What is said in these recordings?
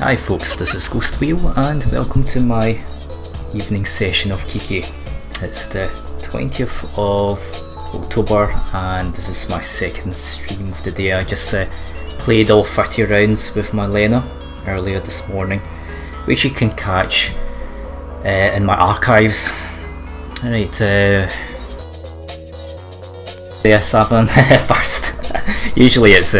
Hi folks, this is Ghost Wheel and welcome to my evening session of KiKi. It's the 20th of October and this is my second stream of the day. I just played all 30 rounds with my Lena earlier this morning, which you can catch in my archives. Alright, yes, I've first. Usually it's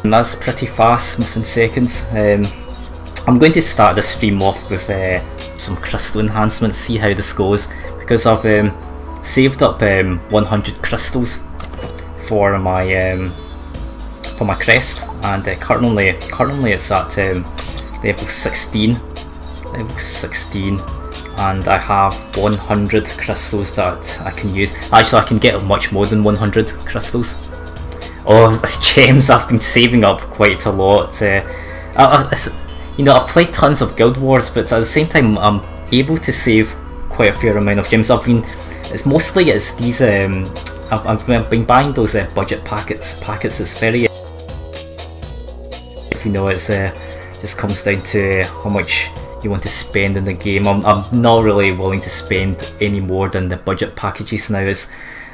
and that's pretty fast within seconds. I'm going to start the stream off with some crystal enhancements, see how this goes, because I've saved up 100 crystals for my crest, and currently it's at level 16, and I have 100 crystals that I can use. Actually, I can get much more than 100 crystals. Oh, this gems, I've been saving up quite a lot. You know, I've played tons of Guild Wars, but at the same time I'm able to save quite a fair amount of gems. It's mostly these, I've been buying those budget packets. It's very, if you know, it's just comes down to how much you want to spend in the game. I'm not really willing to spend any more than the budget packages now.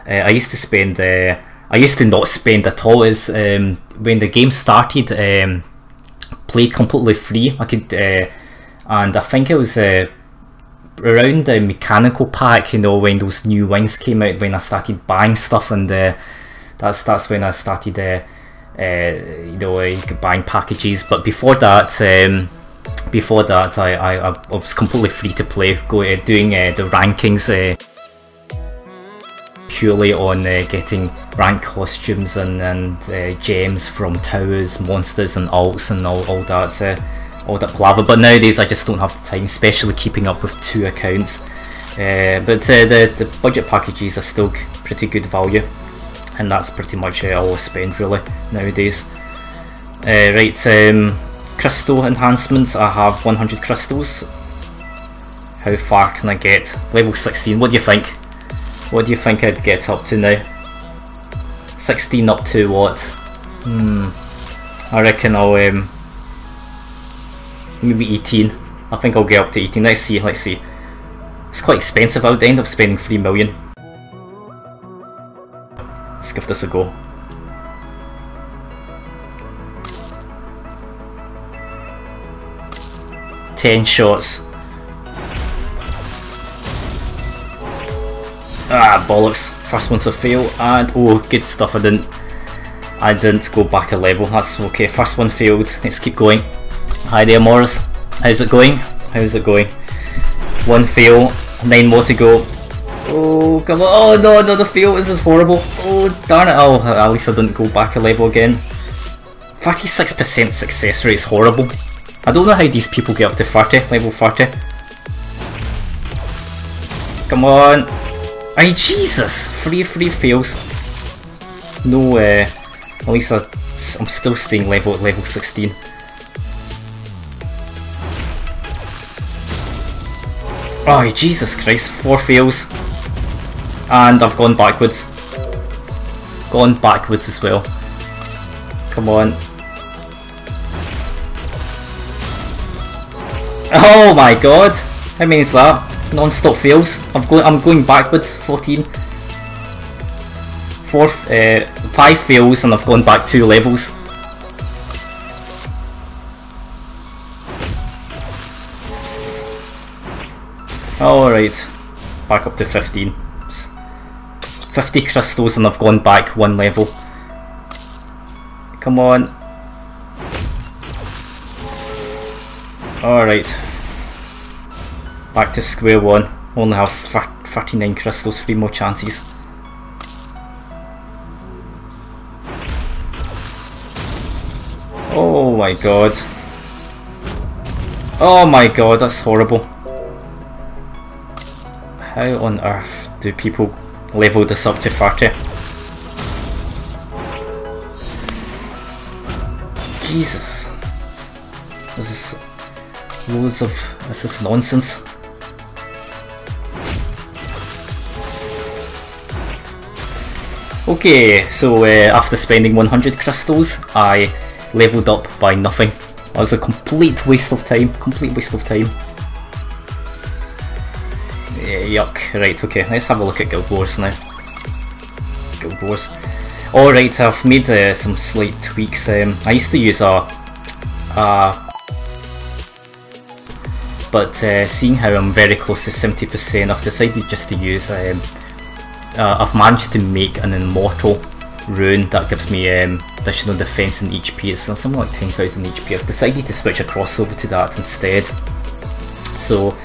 I used to spend, I used to not spend at all. When the game started, played completely free. I could, and I think it was around the mechanical pack, you know, when those new wings came out, when I started buying stuff, and that's when I started, you know, buying packages. But before that, I was completely free to play, doing the rankings. Purely on getting rank costumes and gems from towers, monsters and alts and all that palaver. But nowadays I just don't have the time, especially keeping up with 2 accounts. But the budget packages are still pretty good value, and that's pretty much all I spend really nowadays. Right, crystal enhancements. I have 100 crystals. How far can I get? Level 16. What do you think? What do you think I'd get up to now? 16 up to what? I reckon I'll maybe 18. I think I'll get up to 18. Let's see. It's quite expensive. I would end up spending 3 million. Let's give this a go. Ten shots. Ah, bollocks. First one's a fail, and oh, good stuff. I didn't go back a level. That's okay. First one failed. Let's keep going. Hi there, Morris. How's it going? 1 fail, 9 more to go. Oh, come on. Oh no, another fail. This is horrible. Oh, darn it. Oh, at least I didn't go back a level again. 36% success rate is horrible. I don't know how these people get up to 30, level 30. Come on. Ay, Jesus! 3 fails. No, at least I'm still staying at level 16. Oh, Jesus Christ, 4 fails. And I've gone backwards. Gone backwards as well. Come on. Oh my god! How many is that? Non-stop fails. I'm going backwards. 14. 5 fails, and I've gone back 2 levels. Alright, back up to 15. 50 crystals, and I've gone back 1 level. Come on. Alright. Back to square one. Only have 39 crystals, 3 more chances. Oh my god. Oh my god, that's horrible. How on earth do people level this up to 30? Jesus. This is loads of... this is nonsense. Okay, so after spending 100 crystals, I leveled up by nothing. That was a complete waste of time. Complete waste of time. Yuck. Right, okay, let's have a look at Guild Wars now. Guild Wars. Alright, I've made some slight tweaks. I used to use but seeing how I'm very close to 70%, I've decided just to use, I've managed to make an immortal rune that gives me additional defense and HP. It's something like 10,000 HP. I've decided to switch across over to that instead. So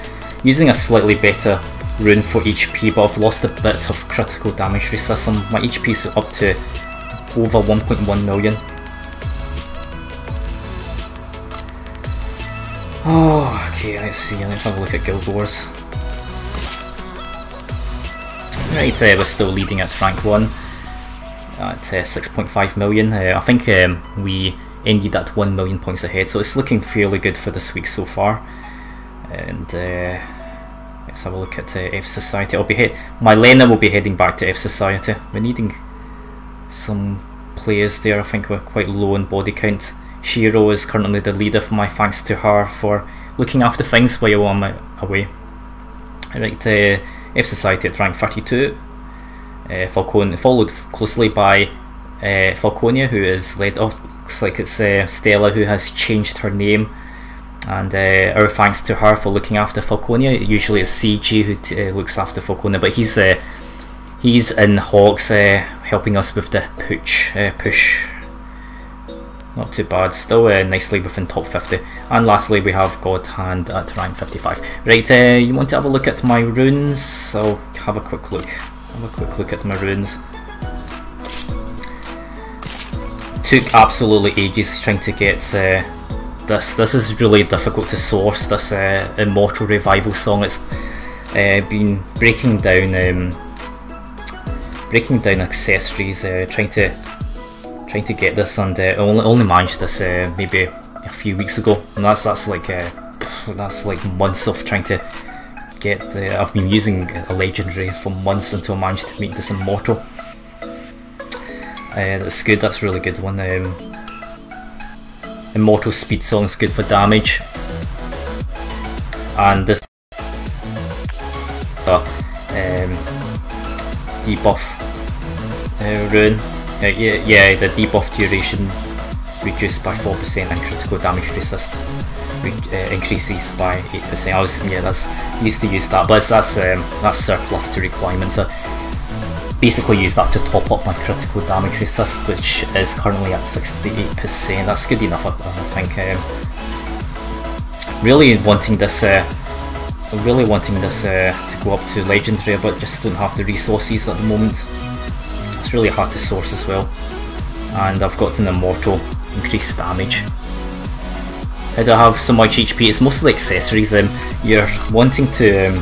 using a slightly better rune for HP, but I've lost a bit of critical damage resistance. My HP is up to over 1.1 million. Oh, okay, let's see, let's have a look at Guild Wars. Right, we're still leading at rank 1 at 6.5 million. I think we ended at 1 million points ahead, so it's looking fairly good for this week so far. And let's have a look at F Society. My Lena will be heading back to F Society. We're needing some players there. I think we're quite low in body count. Shiro is currently the leader for my thanks to her for looking after things while I'm away. Right, F Society at rank 32. Falcone, followed closely by Falconia, who is led. Oh, looks like it's Stella who has changed her name, and our thanks to her for looking after Falconia. Usually it's CG who looks after Falconia, but he's in Hawks helping us with the push. Not too bad, still nicely within top 50. And lastly we have God Hand at rank 55. Right, you want to have a look at my runes? I'll have a quick look. At my runes. Took absolutely ages trying to get this. This is really difficult to source, this Immortal Revival song. It's been breaking down accessories, trying to get this, and only managed this maybe a few weeks ago, and that's like months of trying to get I've been using a legendary for months until I managed to make this immortal. That's good, that's a really good one. Immortal speed song is good for damage, and this debuff rune. Yeah, the debuff duration reduced by 4% and critical damage resist increases by 8%. That's used to use that, but that's surplus to requirements. So basically use that to top up my critical damage resist, which is currently at 68%. That's good enough, I think. Really wanting this to go up to legendary, but just don't have the resources at the moment. It's really hard to source as well, and I've got an immortal increased damage. How do I have so much HP? It's mostly accessories. You're wanting to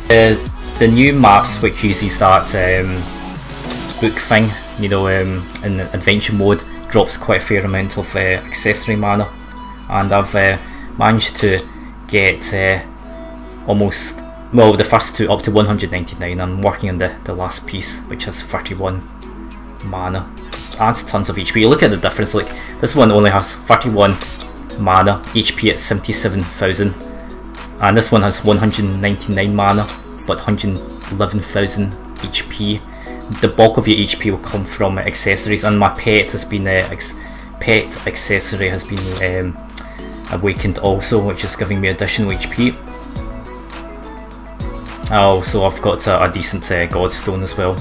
the new maps, which uses that book thing, you know, in adventure mode, drops quite a fair amount of accessory mana, and I've managed to get almost, well, the first two up to 199. I'm working on the last piece, which has 31 mana. Adds tons of HP. Look at the difference, like this one only has 31 mana, HP at 77,000, and this one has 199 mana but 111,000 HP. The bulk of your HP will come from accessories, and my pet has been pet accessory has been awakened also, which is giving me additional HP. Oh, so I've got a decent Godstone as well.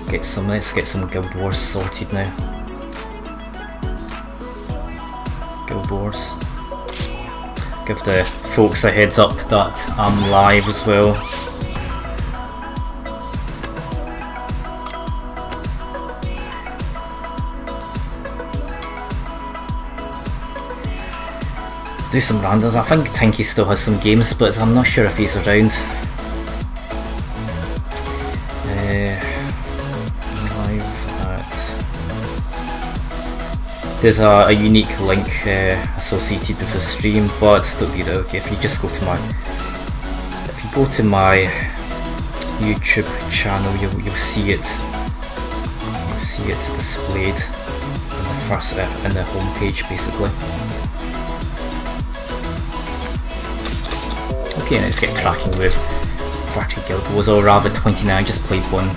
Right, let's get some Guild Wars sorted now. Guild Wars. Give the folks a heads up that I'm live as well. Do some randoms. I think Tinky still has some games, but I'm not sure if he's around. Live at there's a unique link associated with the stream, but don't be that. Okay, if you just go to my YouTube channel, you'll see it. You'll see it displayed in the first in the home page, basically. Okay, let's get cracking with 30 Guild Wars, or rather 29. I just played one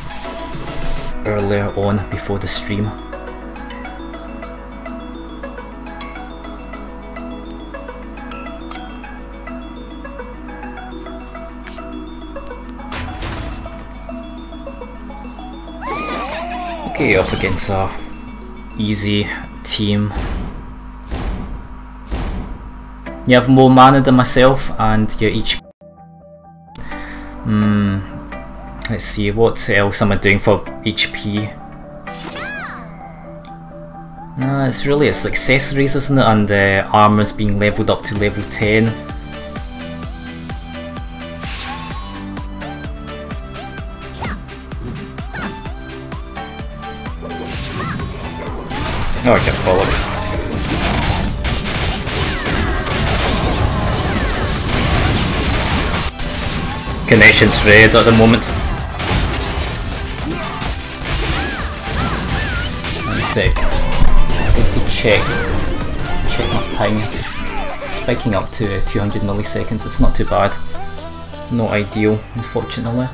earlier on before the stream. Okay, up against a easy team. You have more mana than myself, and you're each. Let's see, what else am I doing for HP? It's accessories, isn't it? And armor's being leveled up to level 10. Oh, I get bollocks. Connection's red at the moment. Let me see. I need to check my ping. Spiking up to 200 milliseconds. It's not too bad. Not ideal, unfortunately.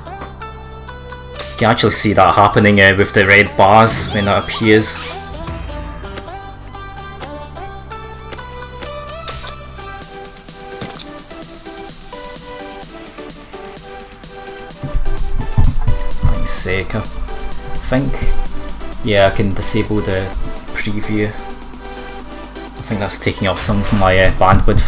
You can actually see that happening with the red bars when that appears. I think, yeah, I can disable the preview. I think that's taking up some of my bandwidth.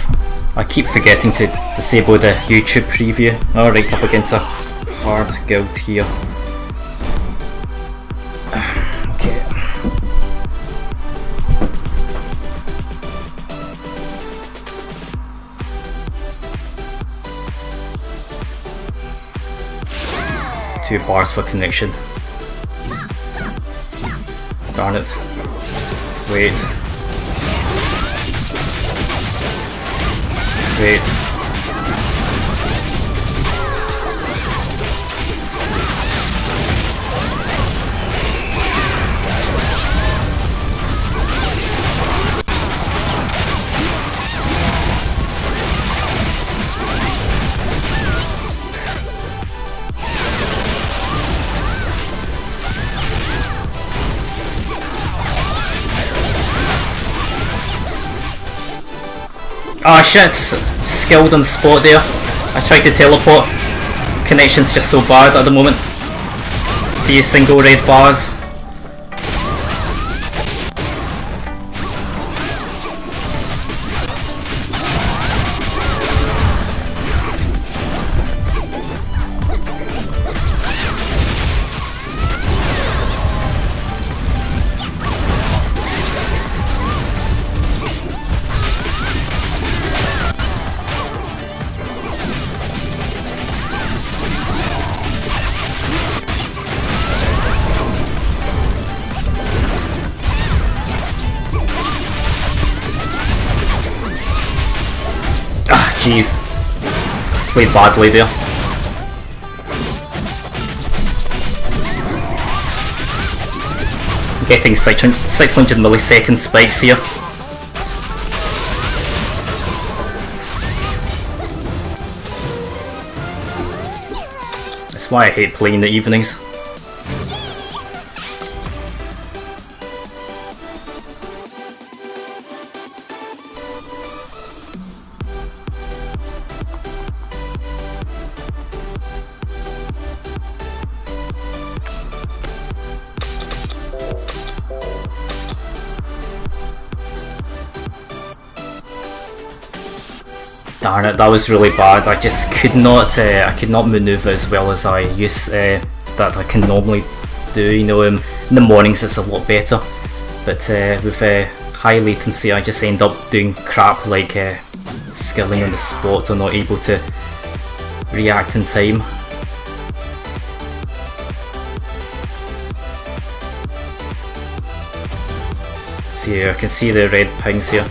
I keep forgetting to disable the YouTube preview. Alright, up against a hard guild here. Okay. Two bars for connection. Darn it. Wait. Wait. Ah shit, skilled on the spot there. I tried to teleport. Connection's just so bad at the moment. See single red bars. Jeez, played badly there. Getting 600 millisecond spikes here. That's why I hate playing the evenings. Darn it, that was really bad. I just could not maneuver as well as I that I can normally do. You know, in the mornings it's a lot better, but with high latency I just end up doing crap like skilling on the spot or not able to react in time. See here, I can see the red pings here.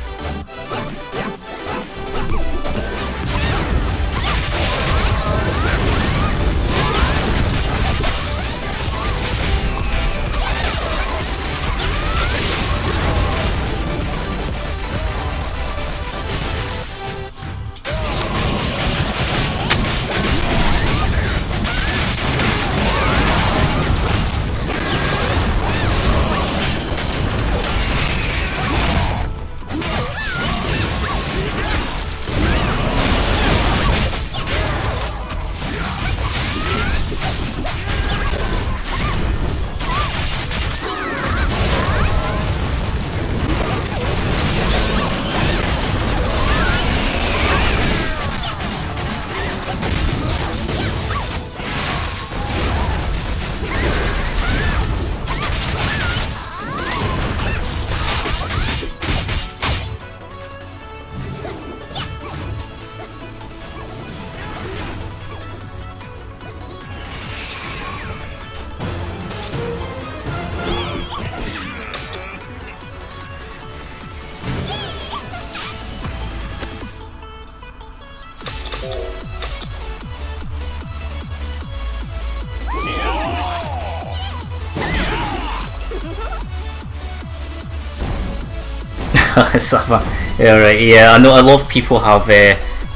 Yeah, right. Yeah, I know a lot of people have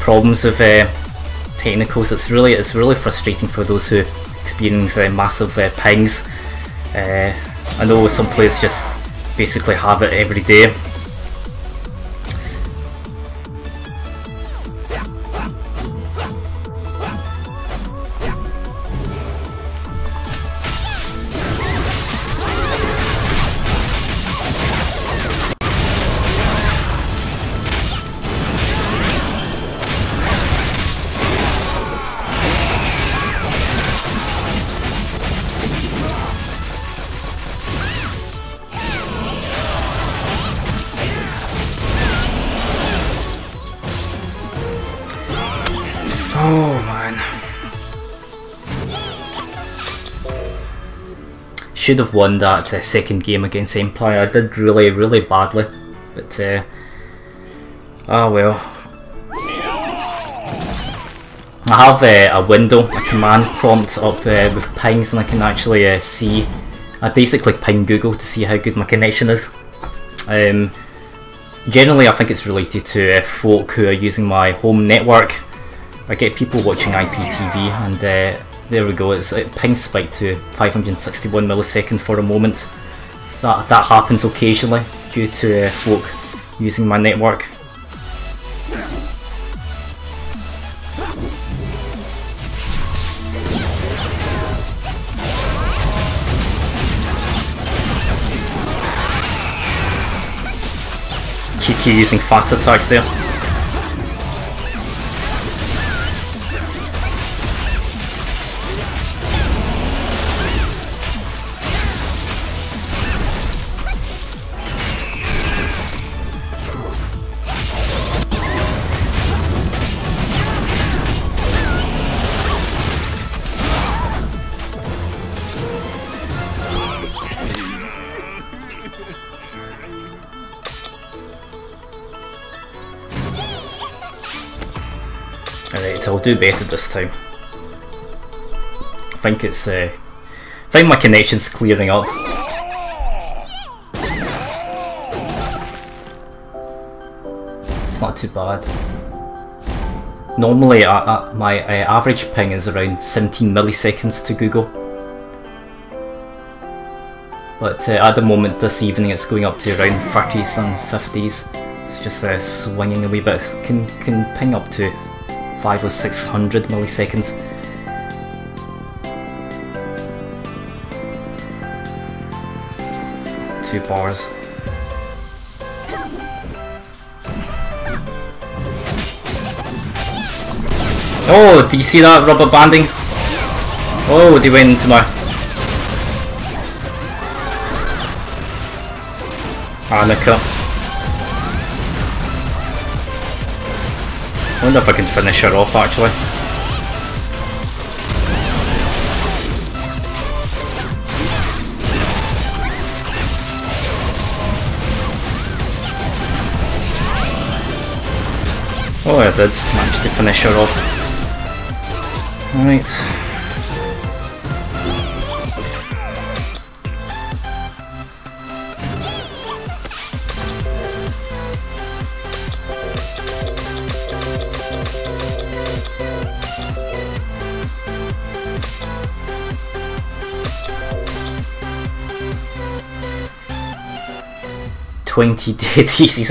problems with technicals. It's really frustrating for those who experience massive pings. I know some players just basically have it every day. Oh man. Should have won that second game against Empire. I did really badly, but oh well. I have a window, a command prompt up with pings, and I can actually see. I basically ping Google to see how good my connection is. Generally, I think it's related to folk who are using my home network. I get people watching IPTV, and there we go. It ping spiked to 561 milliseconds for a moment. That happens occasionally due to folk using my network. KiKi using fast attacks there. Alright, I'll do better this time. I think it's I think my connection's clearing up. It's not too bad. Normally my average ping is around 17 milliseconds to Google. But at the moment this evening it's going up to around 30s and 50s. It's just swinging a wee bit. Can ping up to 500 or 600 milliseconds. Two bars. Oh, do you see that rubber banding? Oh, they went into my... Annika. I wonder if I can finish her off actually. did manage to finish her off. Alright. $20 DCs.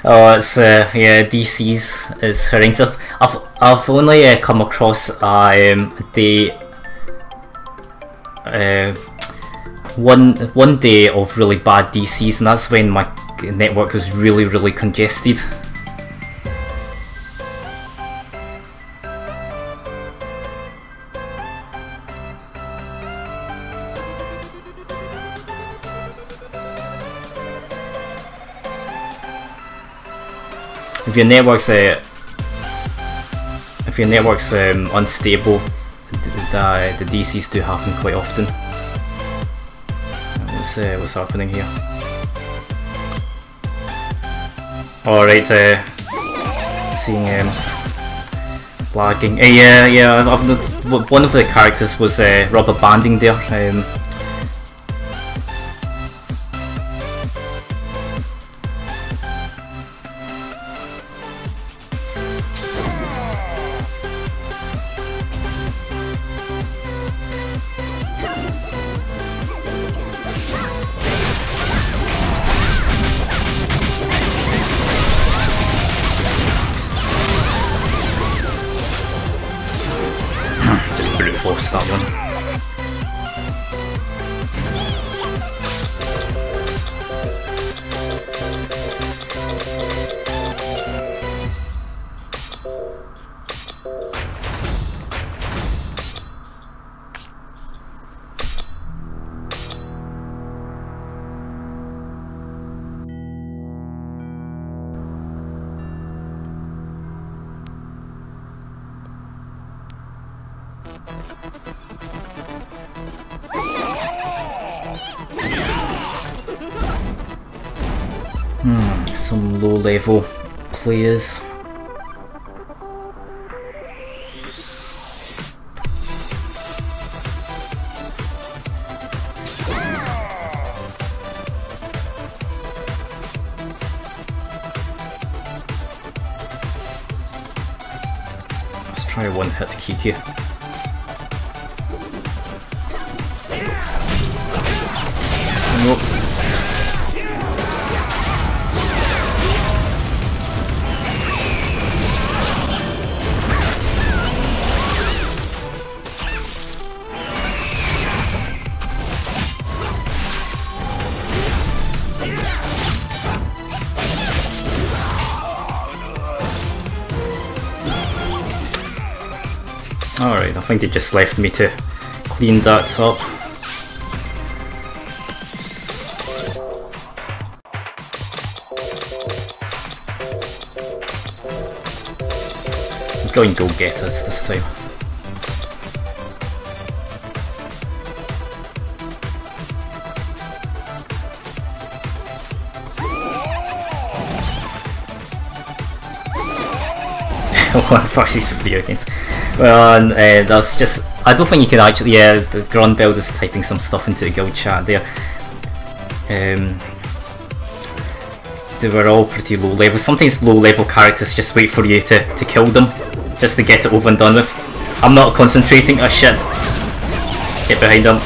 Oh, it's yeah, DCs is horrendous. I've only come across the one day of really bad DCs, and that's when my network was really congested. If your network's unstable, the DCs do happen quite often. What's happening here? Alright, seeing lagging. Yeah. One of the characters was rubber banding there. Just brute force that one. Some low level players. Let's try one hit KiKi. Nope. Alright, I think it just left me to clean that up. He's going to go get us this time. One versus 3 against. Well, and that's just. I don't think you can actually. Yeah, the Grunbeld is typing some stuff into the guild chat there. They were all pretty low level. Sometimes low level characters just wait for you to kill them, just to get it over and done with. I'm not concentrating. Oh shit! Get behind them.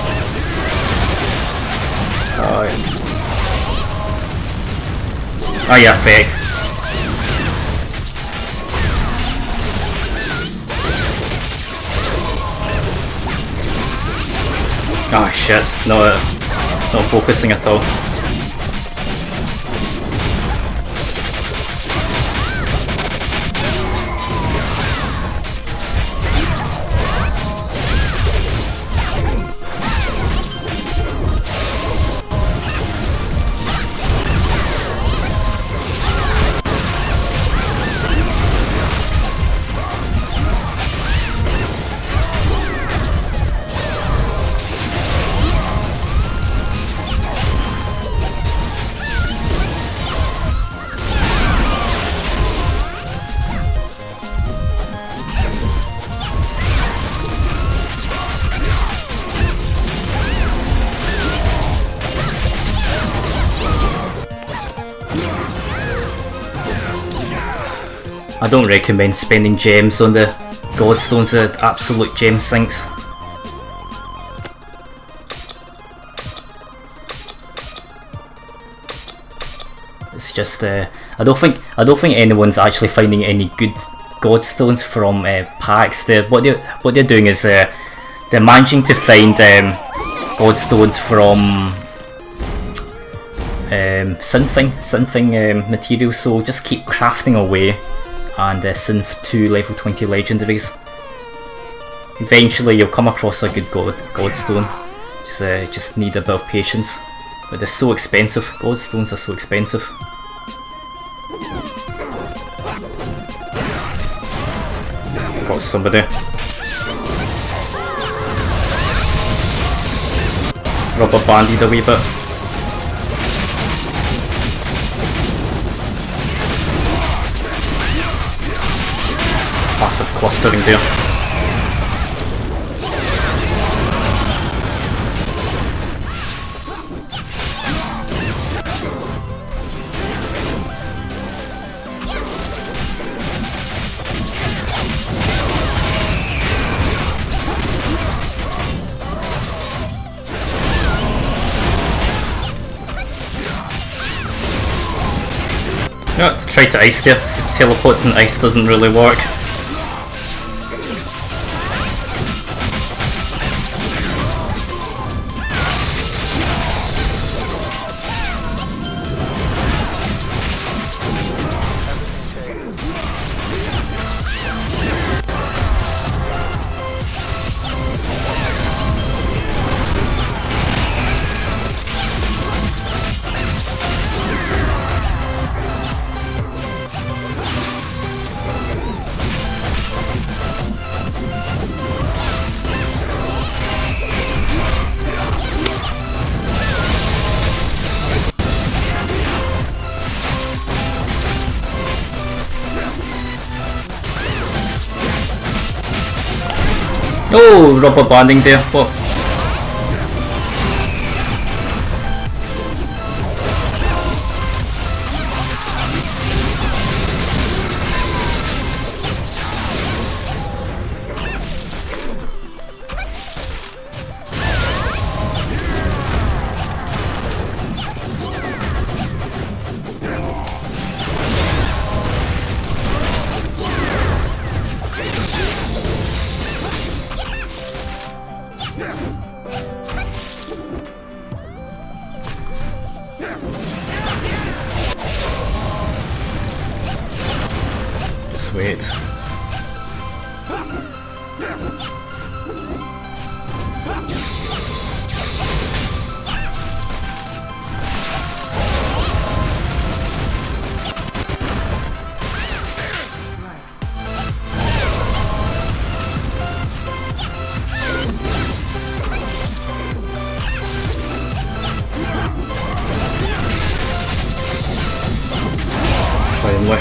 Oh yeah, fake. Oh shit, not focusing at all. I don't recommend spending gems on the Godstones, they're absolute gem sinks. It's just I don't think anyone's actually finding any good Godstones from packs. What they're doing is they're managing to find Godstones from synthing materials. So just keep crafting away and synth 2 level 20 legendaries. Eventually you'll come across a good Godstone. Just need a bit of patience. But they're so expensive. Godstones are so expensive. Got somebody. Rubber banded a wee bit. Passive clustering there. No, try to ice there. Teleporting ice doesn't really work. Oh, rubber banding there. What? Just wait. Finally.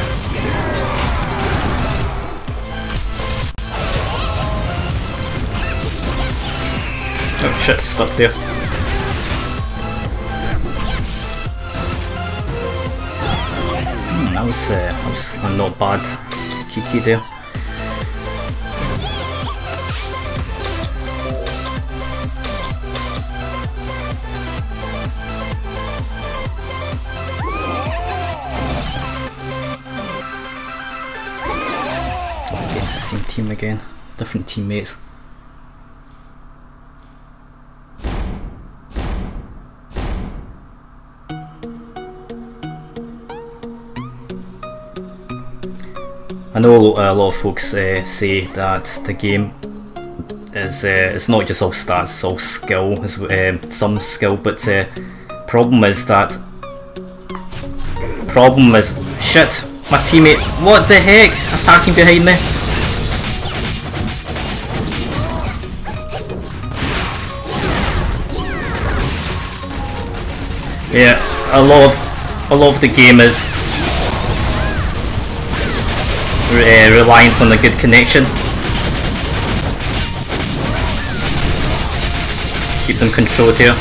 Oh shit, stuck there. That was a not bad KiKi there. It's the same team again, different teammates. I know a lot of folks say that the game is it's not just all stats, it's all skill, some skill, but problem is shit, my teammate, what the heck, attacking behind me. Yeah, a lot of the game is reliant on a good connection. Keep them controlled here.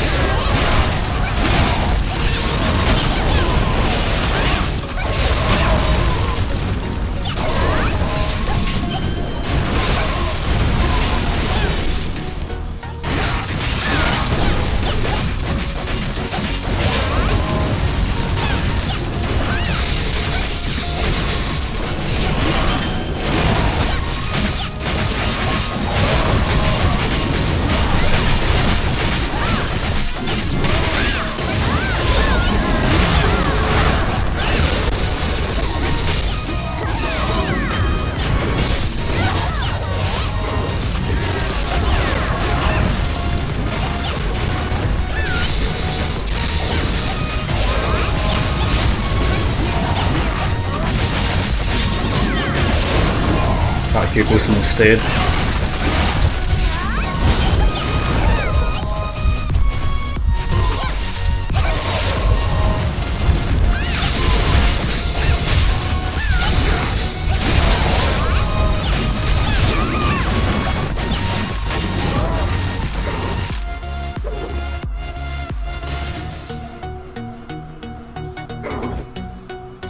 Hugo's almost dead.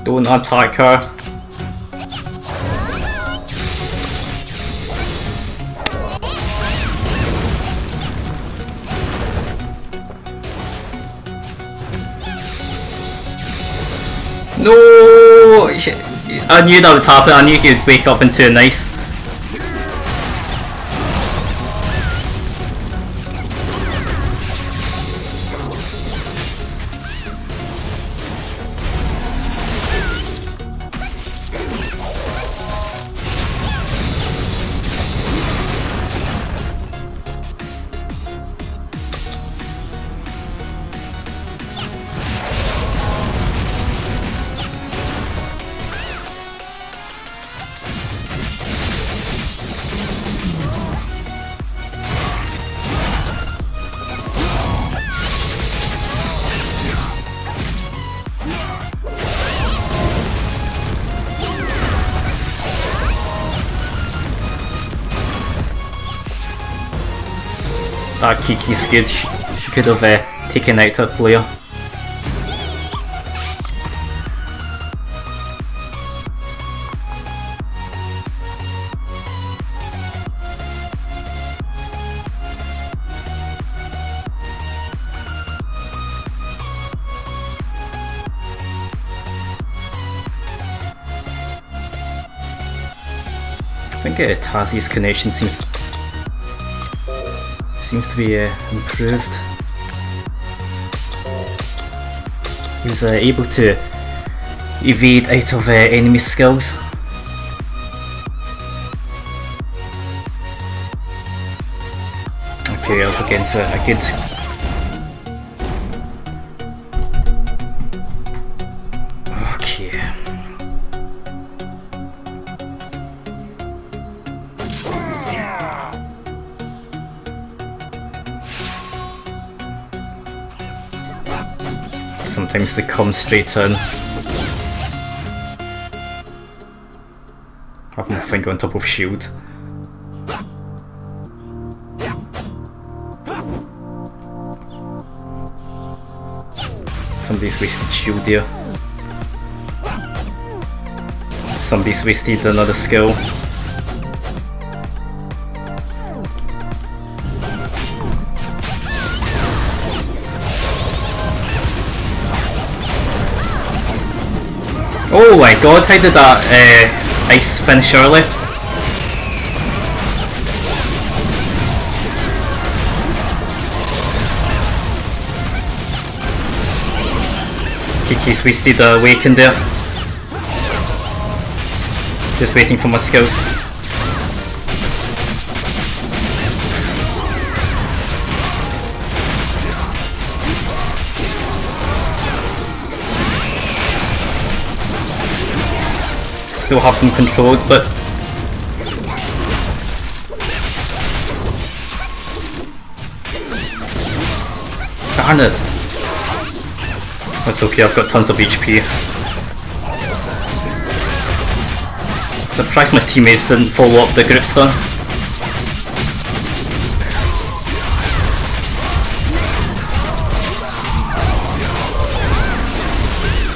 Don't attack her. No! I knew that would happen. I knew he would wake up into a nice. That KiKi's good. She could have taken out a player. I think Tazi's connection seems to be improved. He was able to evade out of enemy skills. Okay, up against a good. Okay. Sometimes they come straight in. Have my finger on top of shield. Somebody's wasted shield here. Somebody's wasted another skill. Oh my god, how did that ice finish early? KiKi's wasted the awaken there. Just waiting for my skills. Still have them controlled, but darn it. That's okay, I've got tons of HP. Surprised my teammates didn't follow up the group stun.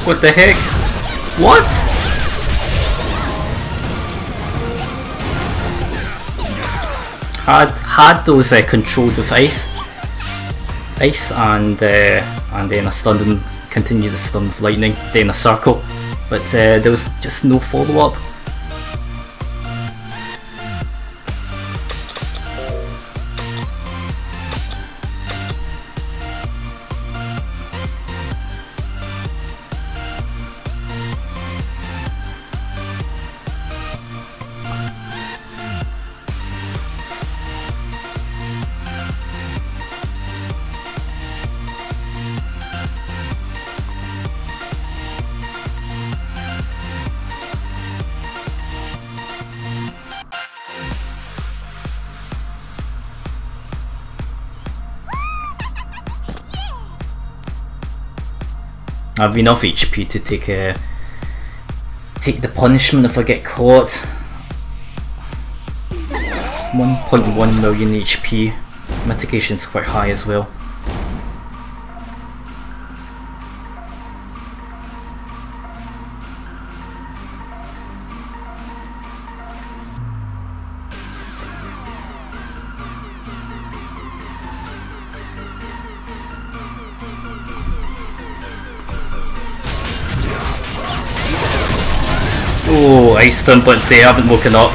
What the heck? What? Had those controlled with ice, and then I stunned them, continued the stun with lightning, then a circle, but there was just no follow up. I have enough HP to take the punishment if I get caught. 1.1 million HP. Mitigation's quite high as well. Oh, iced them, but they haven't woken up.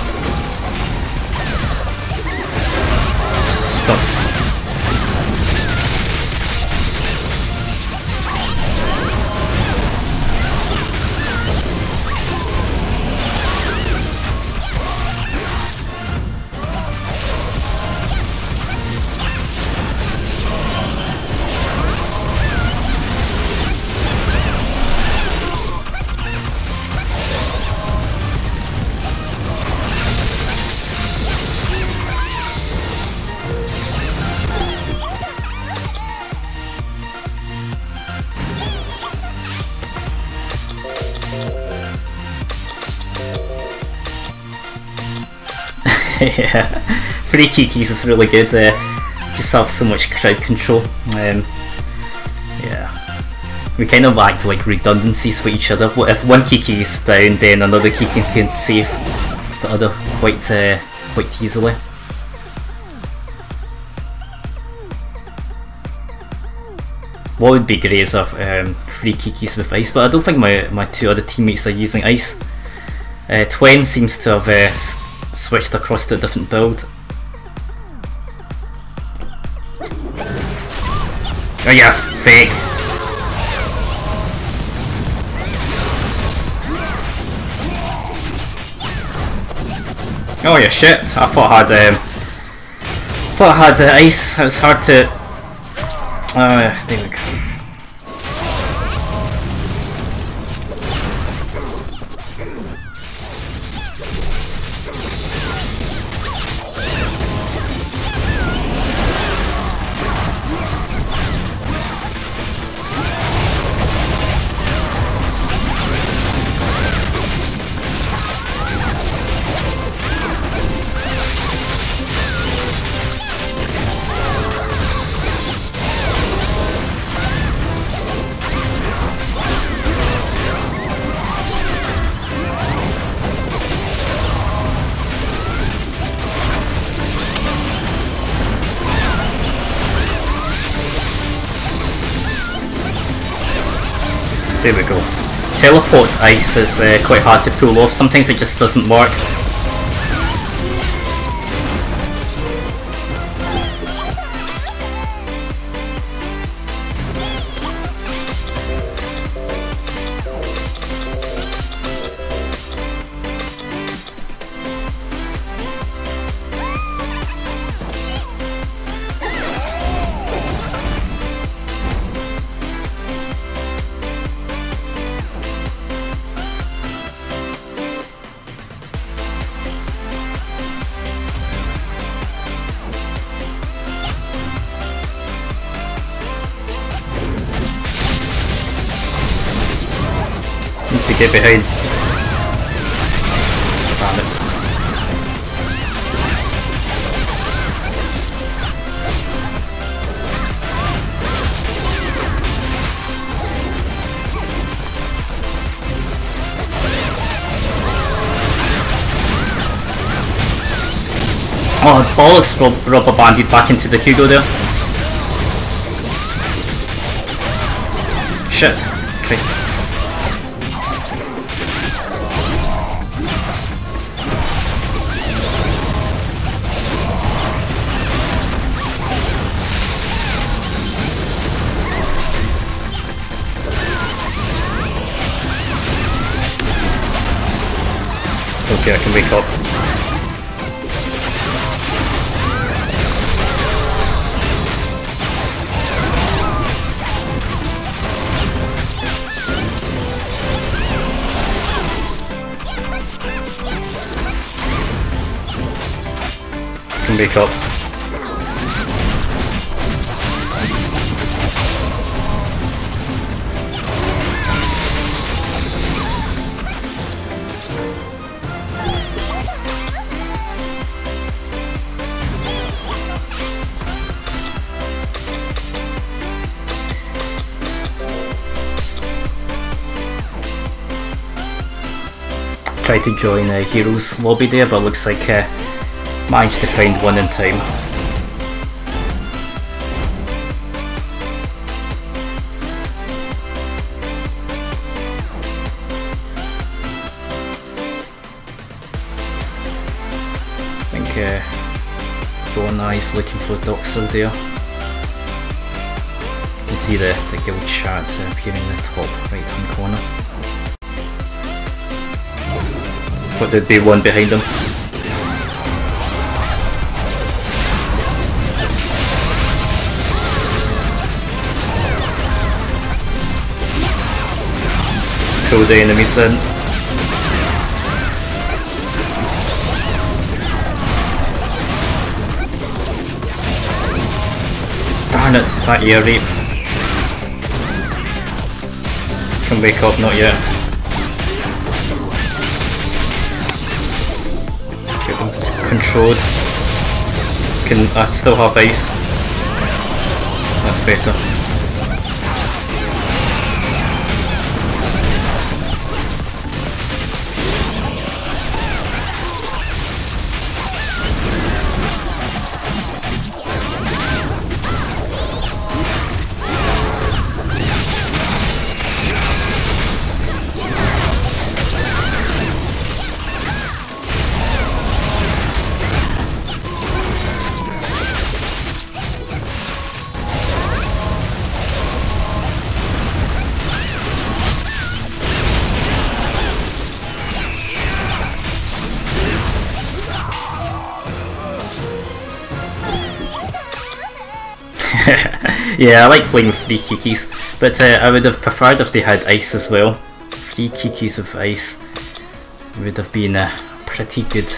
Stuck. Yeah, free KiKis is really good. Just have so much crowd control. Yeah, we kind of act like redundancies for each other. What if one KiKi is down, then another KiKi can save the other quite easily. What would be great is free KiKis with ice, but I don't think my two other teammates are using ice. Twen seems to have switched across to a different build. Oh yeah, fake. Oh yeah, shit. I thought I had ice. It was hard to. There we go. There we go. Teleport ice is quite hard to pull off. Sometimes it just doesn't work. To get behind. Damn it. Oh, bollocks, rubber banded back into the Hugo there. Shit. Okay. Okay, I can wake up. I can wake up. tried to join Heroes lobby there, but looks like managed to find one in time. I think Donai's looking for Doxel there. You can see the guild chat appearing in the top right hand corner. But there'd be one behind him. Pull the enemies in. Darn it, that ear rape. Can wake up, not yet. Get them controlled. I still have ice. That's better. Yeah, I like playing with 3 KiKis, but I would have preferred if they had ice as well. 3 KiKis with ice would have been a pretty good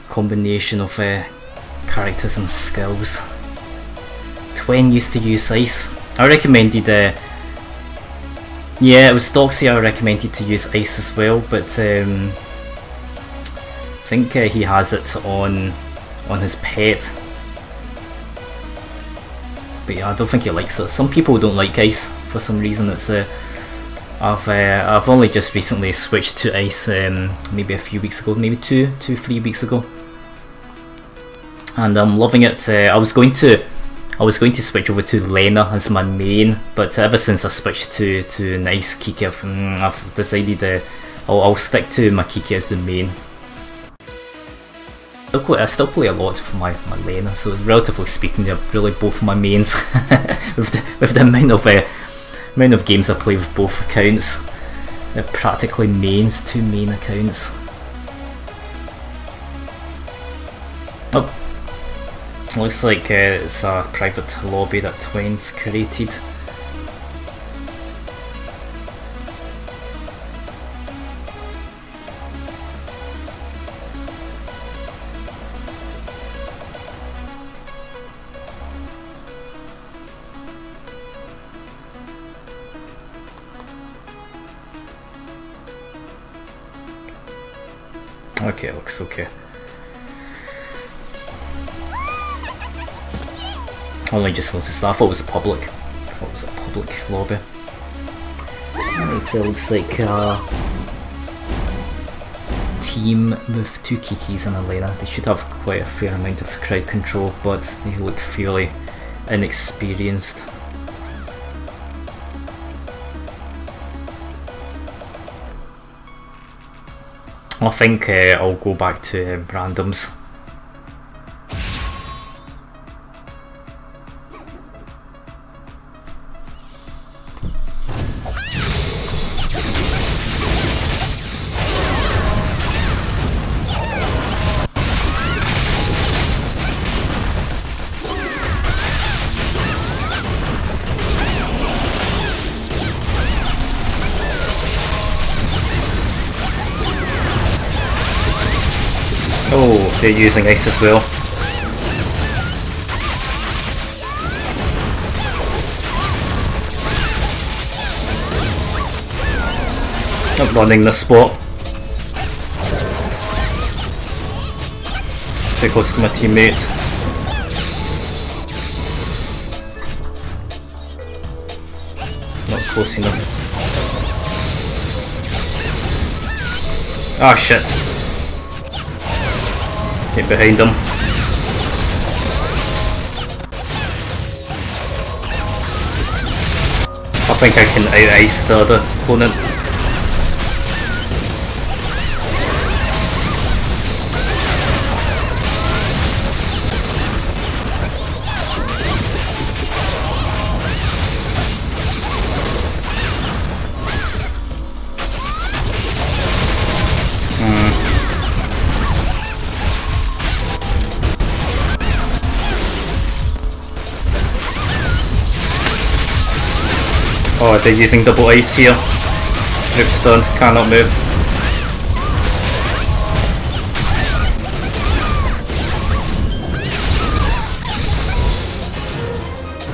combination of characters and skills. Twen used to use ice. I recommended, yeah, it was Doxy I recommended to use ice as well, but I think he has it on his pet. But yeah, I don't think he likes it. Some people don't like ice for some reason. It's I've only just recently switched to ice, maybe a few weeks ago, maybe 3 weeks ago, and I'm loving it. I was going to switch over to Lena as my main, but ever since I switched to nice KiKi, I've decided I'll stick to my KiKi as the main. I still play a lot for my Lena, so relatively speaking, they're really both my mains. with the amount of games I play with both accounts, they're practically mains, 2 main accounts. Oh, looks like it's a private lobby that Twen's created. Okay, looks okay. Only just noticed that. I thought it was public. I thought it was a public lobby. Right, it looks like a team with 2 KiKis and a Lena. They should have quite a fair amount of crowd control, but they look fairly inexperienced. I think I'll go back to randoms. Oh, they're using ice as well. Not running this spot. Too close to my teammate. Not close enough. Ah, shit. Get behind him. I think I can out-ice the other opponent. Oh, they're using double ice here. Group stunned, cannot move.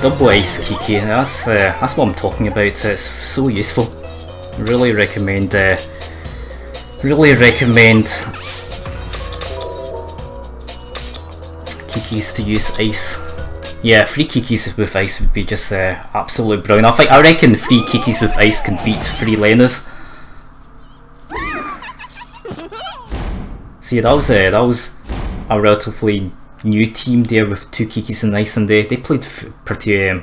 Double ice KiKi, that's what I'm talking about. It's so useful. Really recommend KiKis to use ice. Yeah, 3 KiKis with ice would be just absolute brilliant. I reckon 3 KiKis with ice can beat 3 laners. See, that was a relatively new team there with 2 KiKis and ice, and they played pretty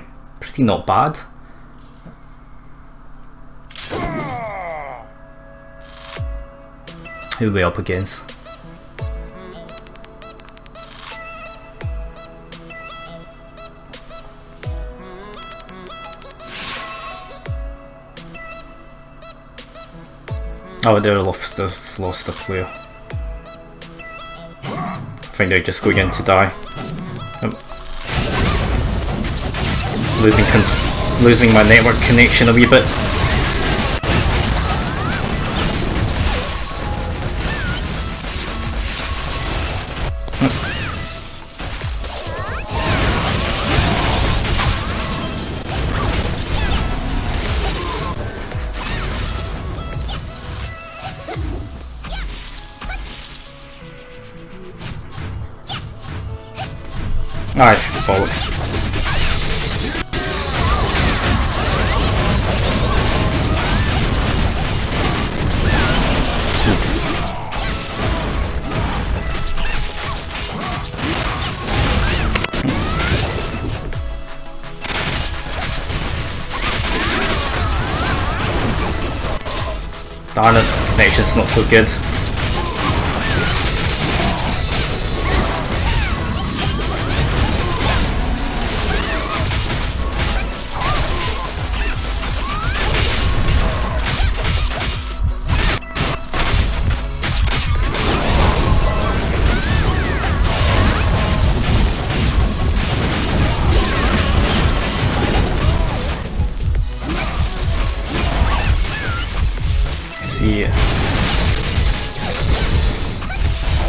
not bad. Who are we up against? Oh, they've lost a player. I think they're just going in to die. Losing my network connection a wee bit. Aye, bollocks. Darn it, connection's not so good.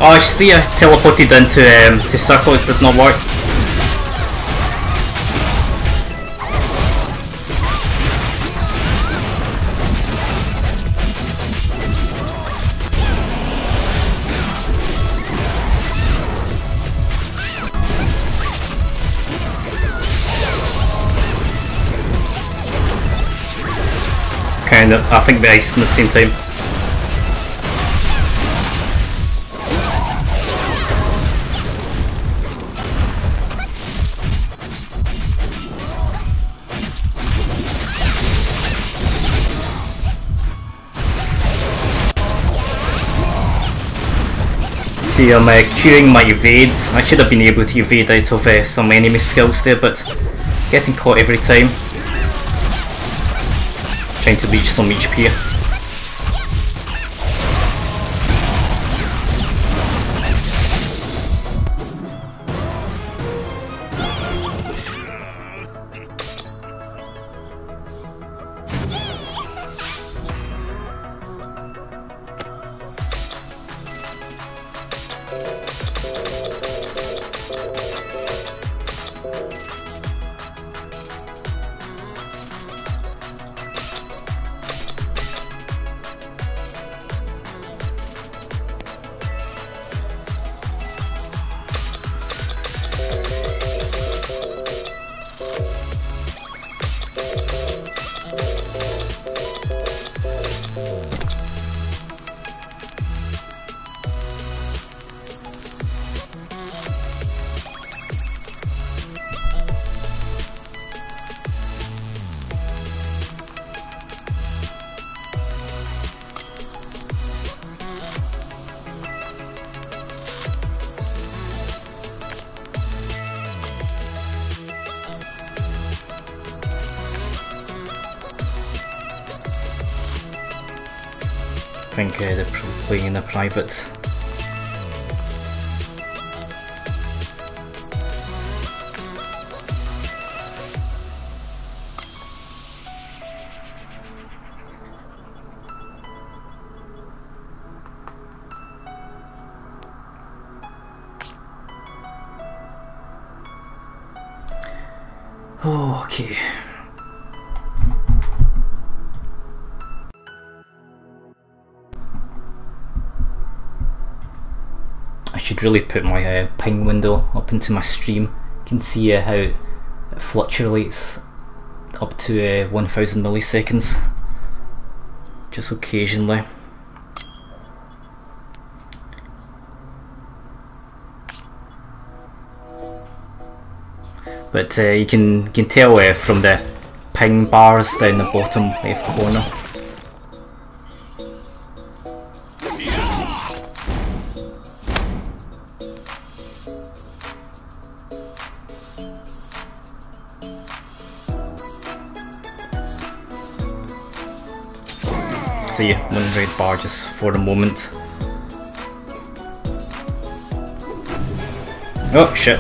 Oh, I see, I teleported into to circle, it did not work. Kind of, I think we iced in the same time. See, I'm queuing my evades. I should have been able to evade out of some enemy skills there, but getting caught every time. Trying to leech some HP. think they're probably playing in a private. Okay. I should really put my ping window up into my stream. You can see how it fluctuates up to 1000 milliseconds just occasionally. But you can tell from the ping bars down the bottom left corner. See, one red bar just for the moment. Oh shit.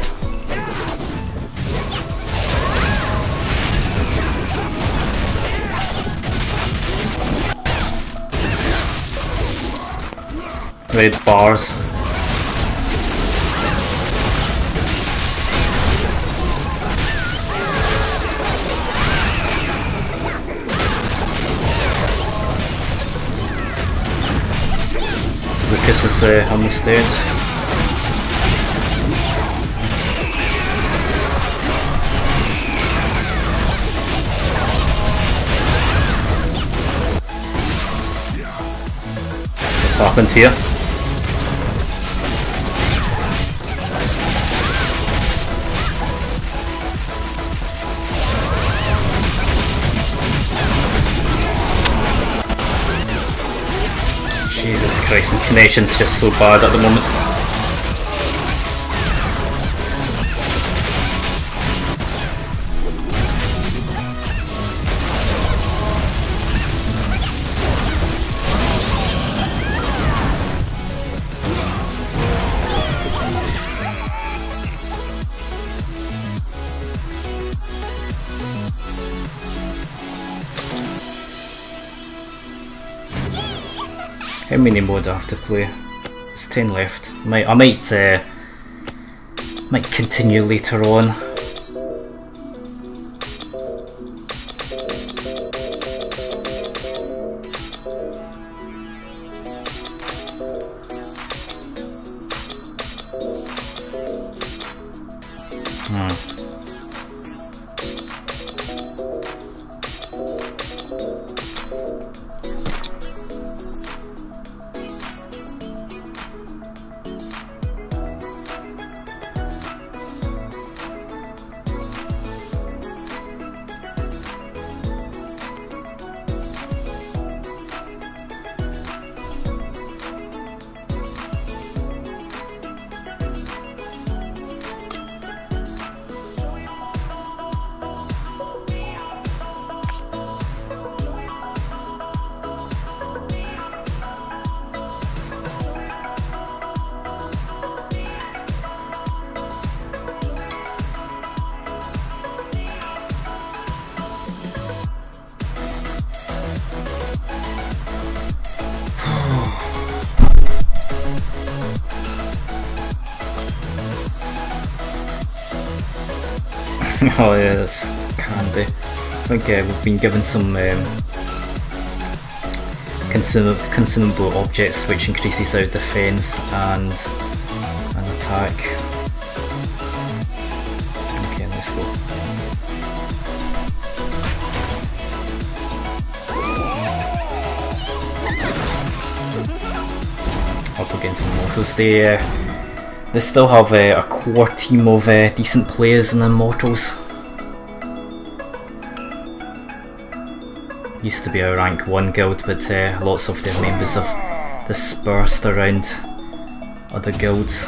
Red bars. Lucas is almost dead. What's happened here? Jesus Christ, my connection's just so bad at the moment. How many more do I have to play? There's 10 left. I might continue later on. Oh yeah, that's candy. I think we've been given some consumable objects which increases our defense and attack. Okay, let's go. Up against some mortals. They still have a core team of decent players in Immortals. Used to be a rank 1 guild, but lots of their members have dispersed around other guilds.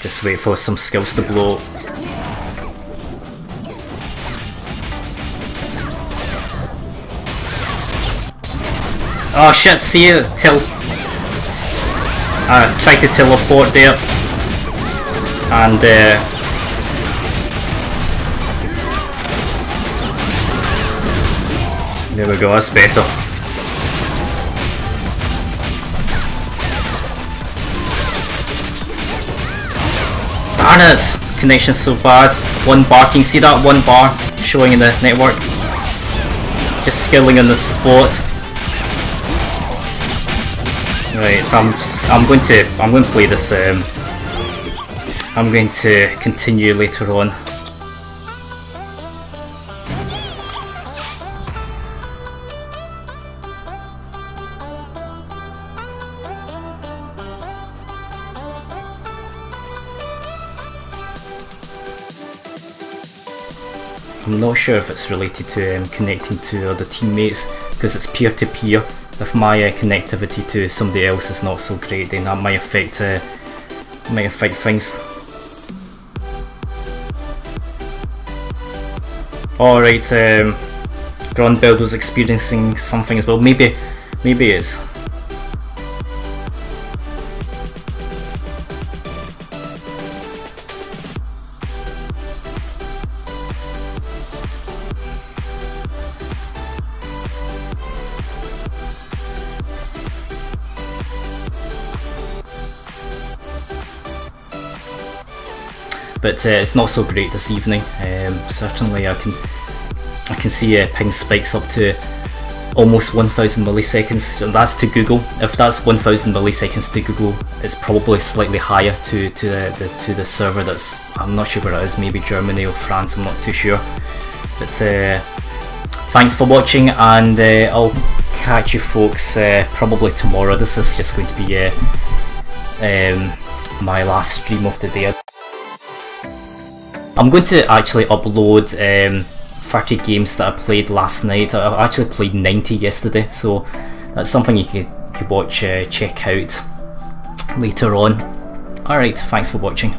Just wait for some skills to blow up. Oh shit, see you, tried to teleport there, and there we go, that's better. Darn it! Connection's so bad. 1 bar, can you see that? 1 bar showing in the network. Just skilling on the spot. Right, so I'm going to play this. I'm going to continue later on. I'm not sure if it's related to connecting to other teammates, because it's peer-to-peer. If my connectivity to somebody else is not so great, then that might affect things. Alright, Grunbuild was experiencing something as well. Maybe it's. But it's not so great this evening. Certainly I can see ping spikes up to almost 1000 milliseconds, and that's to Google. If that's 1000 milliseconds to Google, it's probably slightly higher to the server that's, I'm not sure where it is, maybe Germany or France, I'm not too sure. But thanks for watching, and I'll catch you folks probably tomorrow. This is just going to be my last stream of the day. I'm going to actually upload 30 games that I played last night. I actually played 90 yesterday, so that's something you could watch, check out later on. Alright, thanks for watching.